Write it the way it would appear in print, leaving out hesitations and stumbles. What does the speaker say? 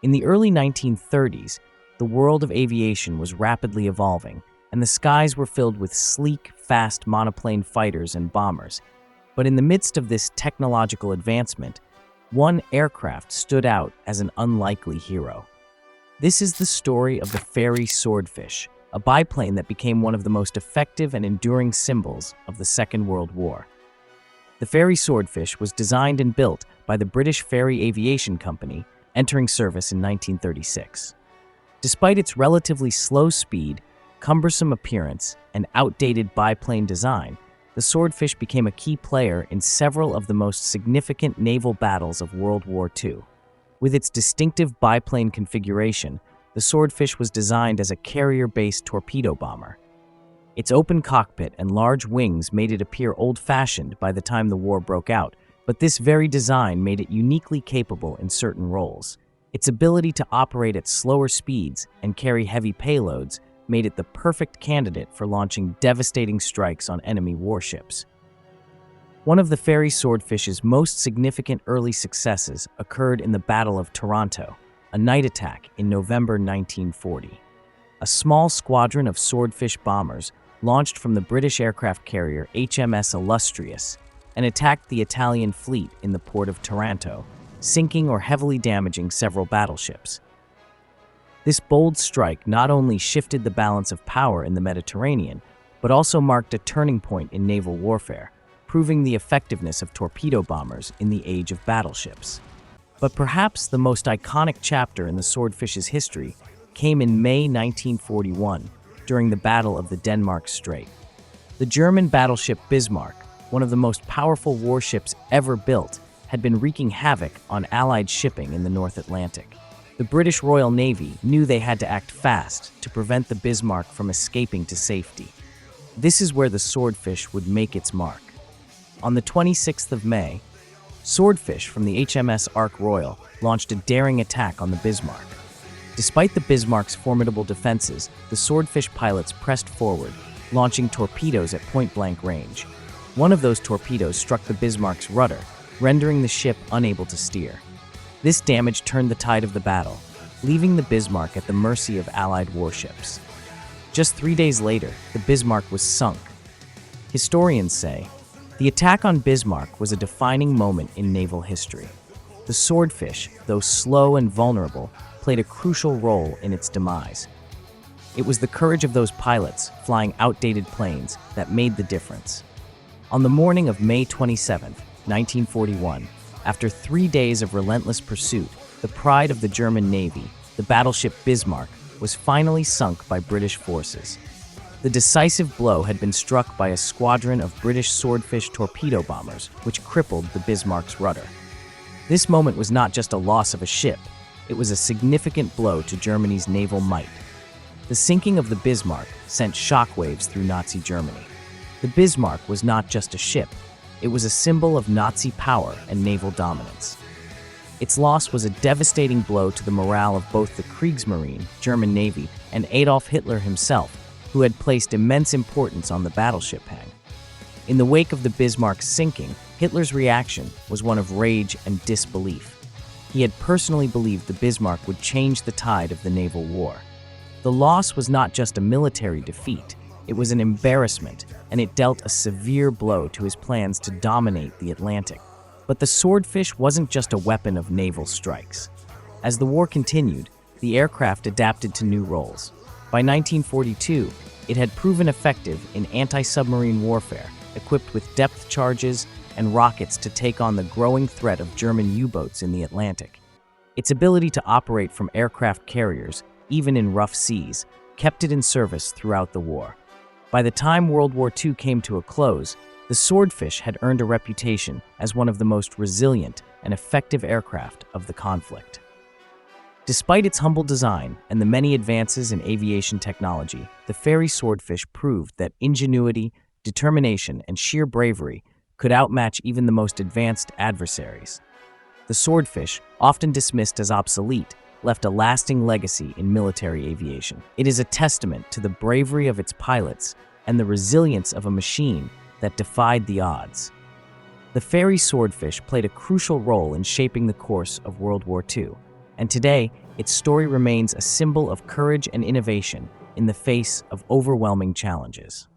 In the early 1930s, the world of aviation was rapidly evolving, and the skies were filled with sleek, fast monoplane fighters and bombers. But in the midst of this technological advancement, one aircraft stood out as an unlikely hero. This is the story of the Fairey Swordfish, a biplane that became one of the most effective and enduring symbols of the Second World War. The Fairey Swordfish was designed and built by the British Fairey Aviation Company, entering service in 1936. Despite its relatively slow speed, cumbersome appearance, and outdated biplane design, the Swordfish became a key player in several of the most significant naval battles of World War II. With its distinctive biplane configuration, the Swordfish was designed as a carrier-based torpedo bomber. Its open cockpit and large wings made it appear old-fashioned by the time the war broke out, but this very design made it uniquely capable in certain roles. Its ability to operate at slower speeds and carry heavy payloads made it the perfect candidate for launching devastating strikes on enemy warships. One of the Fairey Swordfish's most significant early successes occurred in the Battle of Taranto, a night attack in November 1940. A small squadron of Swordfish bombers launched from the British aircraft carrier HMS Illustrious and attacked the Italian fleet in the port of Taranto, sinking or heavily damaging several battleships. This bold strike not only shifted the balance of power in the Mediterranean, but also marked a turning point in naval warfare, proving the effectiveness of torpedo bombers in the age of battleships. But perhaps the most iconic chapter in the Swordfish's history came in May 1941, during the Battle of the Denmark Strait. The German battleship Bismarck, one of the most powerful warships ever built, had been wreaking havoc on Allied shipping in the North Atlantic. The British Royal Navy knew they had to act fast to prevent the Bismarck from escaping to safety. This is where the Swordfish would make its mark. On the 26th of May, Swordfish from the HMS Ark Royal launched a daring attack on the Bismarck. Despite the Bismarck's formidable defenses, the Swordfish pilots pressed forward, launching torpedoes at point-blank range. One of those torpedoes struck the Bismarck's rudder, rendering the ship unable to steer. This damage turned the tide of the battle, leaving the Bismarck at the mercy of Allied warships. Just 3 days later, the Bismarck was sunk. Historians say, the attack on Bismarck was a defining moment in naval history. The Swordfish, though slow and vulnerable, played a crucial role in its demise. It was the courage of those pilots flying outdated planes that made the difference. On the morning of May 27, 1941, after 3 days of relentless pursuit, the pride of the German Navy, the battleship Bismarck, was finally sunk by British forces. The decisive blow had been struck by a squadron of British Swordfish torpedo bombers, which crippled the Bismarck's rudder. This moment was not just a loss of a ship, it was a significant blow to Germany's naval might. The sinking of the Bismarck sent shockwaves through Nazi Germany. The Bismarck was not just a ship, it was a symbol of Nazi power and naval dominance. Its loss was a devastating blow to the morale of both the Kriegsmarine, German Navy, and Adolf Hitler himself, who had placed immense importance on the battleship hang. In the wake of the Bismarck's sinking, Hitler's reaction was one of rage and disbelief. He had personally believed the Bismarck would change the tide of the naval war. The loss was not just a military defeat, it was an embarrassment, and it dealt a severe blow to his plans to dominate the Atlantic. But the Swordfish wasn't just a weapon of naval strikes. As the war continued, the aircraft adapted to new roles. By 1942, it had proven effective in anti-submarine warfare, equipped with depth charges and rockets to take on the growing threat of German U-boats in the Atlantic. Its ability to operate from aircraft carriers, even in rough seas, kept it in service throughout the war. By the time World War II came to a close, the Swordfish had earned a reputation as one of the most resilient and effective aircraft of the conflict. Despite its humble design and the many advances in aviation technology, the Fairey Swordfish proved that ingenuity, determination, and sheer bravery could outmatch even the most advanced adversaries. The Swordfish, often dismissed as obsolete, left a lasting legacy in military aviation. It is a testament to the bravery of its pilots and the resilience of a machine that defied the odds. The Fairey Swordfish played a crucial role in shaping the course of World War II, and today its story remains a symbol of courage and innovation in the face of overwhelming challenges.